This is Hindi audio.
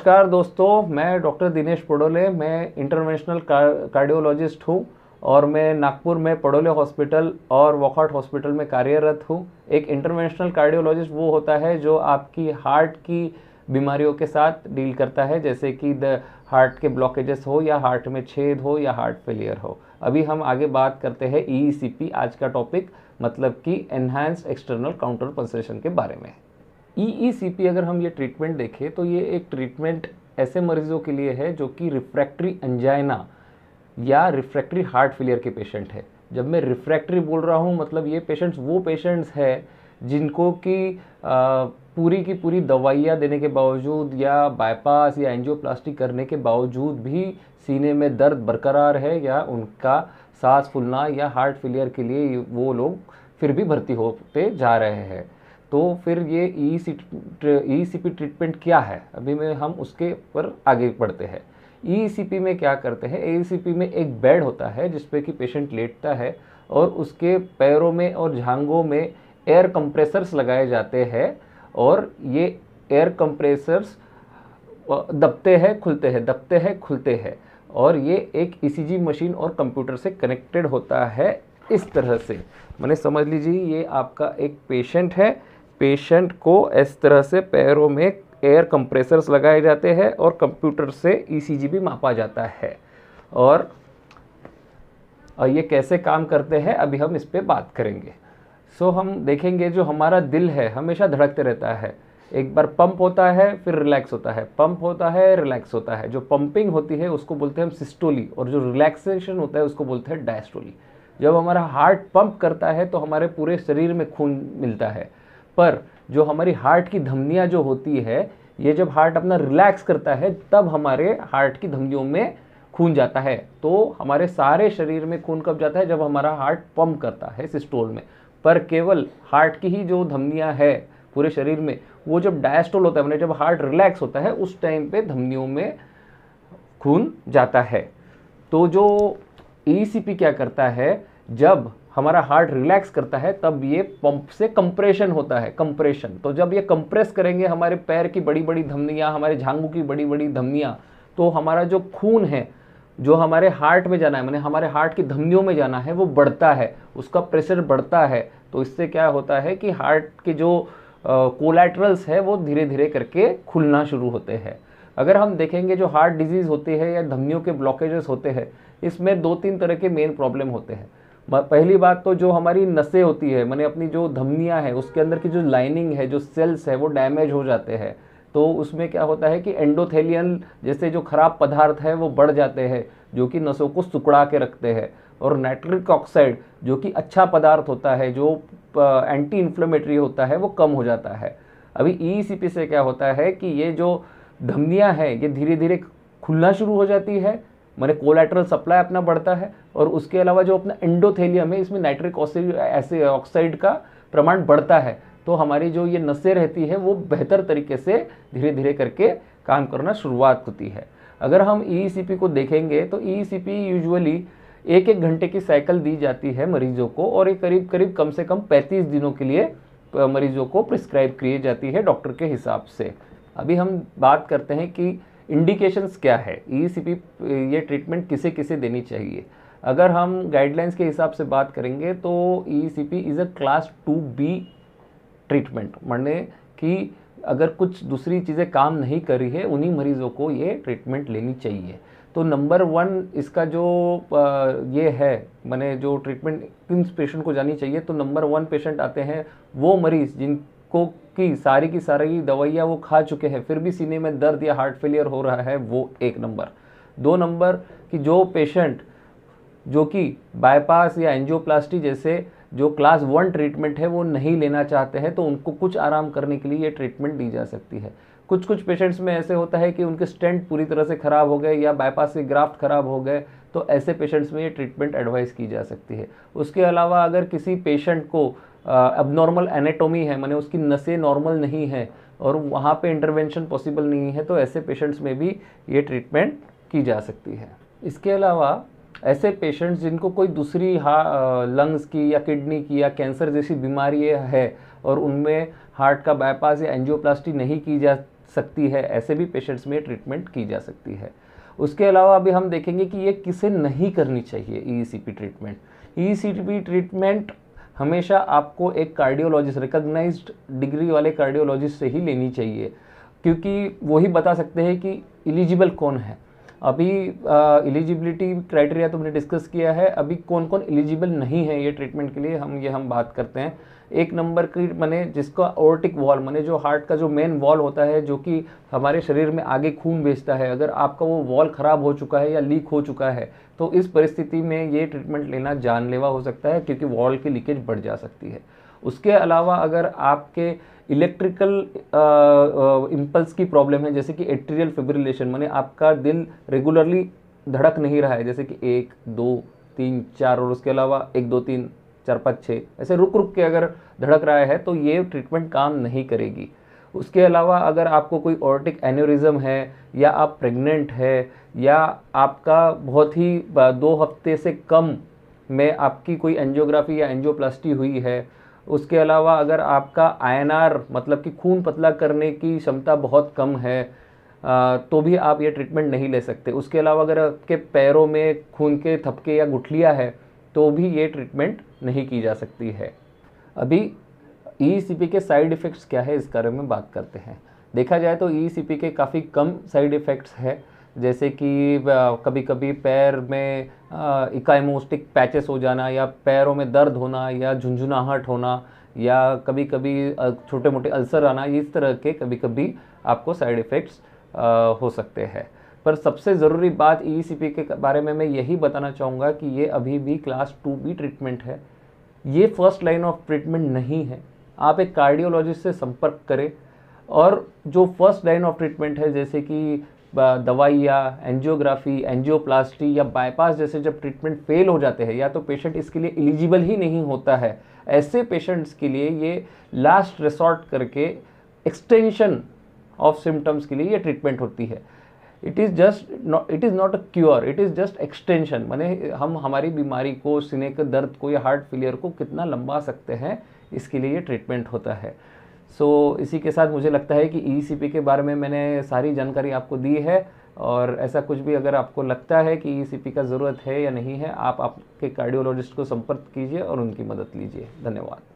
नमस्कार दोस्तों, मैं डॉक्टर दिनेश पडोले। मैं इंटरवेंशनल कार्डियोलॉजिस्ट हूँ और मैं नागपुर में पडोले हॉस्पिटल और वॉकहार्ट हॉस्पिटल में कार्यरत हूँ। एक इंटरवेंशनल कार्डियोलॉजिस्ट वो होता है जो आपकी हार्ट की बीमारियों के साथ डील करता है, जैसे कि हार्ट के ब्लॉकेजेस हो या हार्ट में छेद हो या हार्ट फेलियर हो। अभी हम आगे बात करते हैं ईईसीपी, आज का टॉपिक, मतलब कि एनहांस्ड एक्सटर्नल काउंटर पल्सेशन के बारे में। ईईसीपी अगर हम ये ट्रीटमेंट देखें तो ये एक ट्रीटमेंट ऐसे मरीजों के लिए है जो कि रिफ्रैक्टरी एंजाइना या रिफ्रैक्टरी हार्ट फेलियर के पेशेंट है। जब मैं रिफ्रैक्टरी बोल रहा हूँ, मतलब ये पेशेंट्स वो पेशेंट्स हैं जिनको कि पूरी की पूरी दवाइयाँ देने के बावजूद या बाईपास या एंजियोप्लास्टी करने के बावजूद भी सीने में दर्द बरकरार है या उनका सांस फूलना या हार्ट फेलियर के लिए वो लोग फिर भी भर्ती होते जा रहे हैं। तो फिर ये ईईसीपी ट्रीटमेंट क्या है, अभी में हम उसके पर आगे बढ़ते हैं। ईईसीपी में क्या करते हैं, ईईसीपी में एक बेड होता है जिस पे कि पेशेंट लेटता है और उसके पैरों में और जांघों में एयर कंप्रेसर्स लगाए जाते हैं और ये एयर कंप्रेसर्स दबते हैं खुलते हैं, दबते हैं खुलते हैं, और ये एक ईसीजी मशीन और कंप्यूटर से कनेक्टेड होता है। इस तरह से मैंने समझ लीजिए ये आपका एक पेशेंट है, पेशेंट को इस तरह से पैरों में एयर कंप्रेसर्स लगाए जाते हैं और कंप्यूटर से ईसीजी भी मापा जाता है। और ये कैसे काम करते हैं अभी हम इस पे बात करेंगे। हम देखेंगे जो हमारा दिल है हमेशा धड़कते रहता है, एक बार पंप होता है फिर रिलैक्स होता है, पंप होता है रिलैक्स होता है। जो पंपिंग होती है उसको बोलते हैं हम सिस्टोली और जो रिलैक्सेशन होता है उसको बोलते हैं डायस्टोली। जब हमारा हार्ट पंप करता है तो हमारे पूरे शरीर में खून मिलता है, पर जो हमारी हार्ट की धमनियाँ जो होती है, ये जब हार्ट अपना रिलैक्स करता है तब हमारे हार्ट की धमनियों में खून जाता है। तो हमारे सारे शरीर में खून कब जाता है, जब हमारा हार्ट पंप करता है सिस्टोल में। पर केवल हार्ट की ही जो धमनियाँ है पूरे शरीर में, वो जब डायस्टोल होता है, मतलब जब हार्ट रिलैक्स होता है उस टाइम पे धमनियों में खून जाता है। तो जो ईसीपी क्या करता है, जब हमारा हार्ट रिलैक्स करता है तब ये पंप से कंप्रेशन होता है, कंप्रेशन। तो जब ये कंप्रेस करेंगे हमारे पैर की बड़ी बड़ी धमनियाँ, हमारे जांघों की बड़ी बड़ी धमनियाँ, तो हमारा जो खून है जो हमारे हार्ट में जाना है, माने हमारे हार्ट की धमनियों में जाना है, वो बढ़ता है, उसका प्रेशर बढ़ता है। तो इससे क्या होता है कि हार्ट के जो कोलैटरल्स है वो धीरे धीरे करके खुलना शुरू होते हैं। अगर हम देखेंगे जो हार्ट डिजीज़ होती है या धमनियों के ब्लॉकेजेस होते हैं, इसमें 2-3 तरह के मेन प्रॉब्लम होते हैं। पहली बात तो जो हमारी नसें होती है, माने अपनी जो धमनियाँ है उसके अंदर की जो लाइनिंग है, जो सेल्स है, वो डैमेज हो जाते हैं। तो उसमें क्या होता है कि एंडोथेलियन जैसे जो खराब पदार्थ है वो बढ़ जाते हैं, जो कि नसों को सिकुड़ा के रखते हैं। और नाइट्रिक ऑक्साइड जो कि अच्छा पदार्थ होता है, जो एंटी इन्फ्लेमेटरी होता है, वो कम हो जाता है। अभी ईईसीपी से क्या होता है कि ये जो धमनियाँ हैं ये धीरे धीरे खुलना शुरू हो जाती है, माने कोलैटरल सप्लाई अपना बढ़ता है, और उसके अलावा जो अपना एंडोथेलियम है इसमें नाइट्रिक ऑक्साइड का प्रमाण बढ़ता है। तो हमारी जो ये नसें रहती है वो बेहतर तरीके से धीरे धीरे करके काम करना शुरुआत होती है। अगर हम ईईसीपी को देखेंगे तो ईईसीपी यूजुअली 1-1 घंटे की साइकिल दी जाती है मरीजों को, और ये करीब करीब कम से कम 35 दिनों के लिए मरीजों को प्रिस्क्राइब की जाती है डॉक्टर के हिसाब से। अभी हम बात करते हैं कि इंडिकेशंस क्या है, ईईसीपी ये ट्रीटमेंट किसे किसे देनी चाहिए। अगर हम गाइडलाइंस के हिसाब से बात करेंगे तो EECP is a class 2B treatment, माने कि अगर कुछ दूसरी चीज़ें काम नहीं कर रही है उन्हीं मरीज़ों को ये ट्रीटमेंट लेनी चाहिए। तो नंबर 1 इसका जो ये है, माने जो ट्रीटमेंट किन पेशेंट को जानी चाहिए, तो नंबर 1 पेशेंट आते हैं वो मरीज़ जिनको की सारी दवाइयाँ वो खा चुके हैं फिर भी सीने में दर्द या हार्ट फेलियर हो रहा है, वो 1 नंबर। 2 नंबर कि जो पेशेंट जो कि बाईपास या एंजियोप्लास्टी जैसे जो क्लास 1 ट्रीटमेंट है वो नहीं लेना चाहते हैं, तो उनको कुछ आराम करने के लिए ये ट्रीटमेंट दी जा सकती है। कुछ पेशेंट्स में ऐसे होता है कि उनके स्टेंट पूरी तरह से ख़राब हो गए या बाईपास के ग्राफ्ट ख़राब हो गए, तो ऐसे पेशेंट्स में ये ट्रीटमेंट एडवाइस की जा सकती है। उसके अलावा अगर किसी पेशेंट को अबनॉर्मल एनाटॉमी है, माने उसकी नसें नॉर्मल नहीं है और वहाँ पे इंटरवेंशन पॉसिबल नहीं है, तो ऐसे पेशेंट्स में भी ये ट्रीटमेंट की जा सकती है। इसके अलावा ऐसे पेशेंट्स जिनको कोई दूसरी लंग्स की या किडनी की या कैंसर जैसी बीमारी है और उनमें हार्ट का बाईपास या एंजियोप्लास्टी नहीं की जा सकती है, ऐसे भी पेशेंट्स में ट्रीटमेंट की जा सकती है। उसके अलावा अभी हम देखेंगे कि ये किसे नहीं करनी चाहिए ईईसीपी ट्रीटमेंट। ईईसीपी ट्रीटमेंट हमेशा आपको एक कार्डियोलॉजिस्ट, रिकॉग्नाइज्ड डिग्री वाले कार्डियोलॉजिस्ट से ही लेनी चाहिए, क्योंकि वो ही बता सकते हैं कि एलिजिबल कौन है। अभी एलिजिबिलिटी क्राइटेरिया तो हमने डिस्कस किया है, अभी कौन कौन एलिजिबल नहीं है ये ट्रीटमेंट के लिए हम बात करते हैं। एक नंबर की माने जिसका ऑर्टिक वॉल, माने जो हार्ट का जो मेन वॉल होता है जो कि हमारे शरीर में आगे खून भेजता है, अगर आपका वो वॉल ख़राब हो चुका है या लीक हो चुका है तो इस परिस्थिति में ये ट्रीटमेंट लेना जानलेवा हो सकता है, क्योंकि वॉल की लीकेज बढ़ जा सकती है। उसके अलावा अगर आपके इलेक्ट्रिकल इम्पल्स की प्रॉब्लम है, जैसे कि एट्रियल फिब्रिलेशन, माने आपका दिल रेगुलरली धड़क नहीं रहा है, जैसे कि 1 2 3 4 और उसके अलावा 1 2 3 4 5 6 ऐसे रुक रुक के अगर धड़क रहा है तो ये ट्रीटमेंट काम नहीं करेगी। उसके अलावा अगर आपको कोई ऑर्टिक एन्यूरिज्म है, या आप प्रेग्नेंट है, या आपका बहुत ही 2 हफ्ते से कम में आपकी कोई एंजियोग्राफी या एंजियोप्लास्टी हुई है, उसके अलावा अगर आपका आईएनआर मतलब कि खून पतला करने की क्षमता बहुत कम है, तो भी आप ये ट्रीटमेंट नहीं ले सकते। उसके अलावा अगर आपके पैरों में खून के थपके या गुठलियाँ है तो भी ये ट्रीटमेंट नहीं की जा सकती है। अभी ईईसीपी के साइड इफ़ेक्ट्स क्या है इस बारे में बात करते हैं। देखा जाए तो ईईसीपी के काफ़ी कम साइड इफ़ेक्ट्स है, जैसे कि कभी कभी पैर में इकाइमोस्टिक पैचेस हो जाना, या पैरों में दर्द होना, या झुंझुनाहट होना, या कभी कभी छोटे मोटे अल्सर आना, इस तरह के कभी कभी आपको साइड इफ़ेक्ट्स हो सकते हैं। पर सबसे ज़रूरी बात ईईसीपी के बारे में मैं यही बताना चाहूँगा कि ये अभी भी क्लास 2B ट्रीटमेंट है, ये फर्स्ट लाइन ऑफ ट्रीटमेंट नहीं है। आप एक कार्डियोलॉजिस्ट से संपर्क करें, और जो फर्स्ट लाइन ऑफ ट्रीटमेंट है जैसे कि दवाइयाँ, एंजियोग्राफी, एंजियोप्लास्टी या बाईपास जैसे जब ट्रीटमेंट फेल हो जाते हैं, या तो पेशेंट इसके लिए एलिजिबल ही नहीं होता है, ऐसे पेशेंट्स के लिए ये लास्ट रिसॉर्ट करके एक्सटेंशन ऑफ सिम्टम्स के लिए ये ट्रीटमेंट होती है। It is not a cure, it is just extension. माने हम हमारी बीमारी को, सीने के दर्द को या हार्ट फेलियर को कितना लंबा सकते हैं, इसके लिए ये ट्रीटमेंट होता है। सो इसी के साथ मुझे लगता है कि ईईसीपी के बारे में मैंने सारी जानकारी आपको दी है, और ऐसा कुछ भी अगर आपको लगता है कि ईईसीपी का ज़रूरत है या नहीं है, आप आपके कार्डियोलॉजिस्ट को संपर्क कीजिए और उनकी मदद लीजिए। धन्यवाद।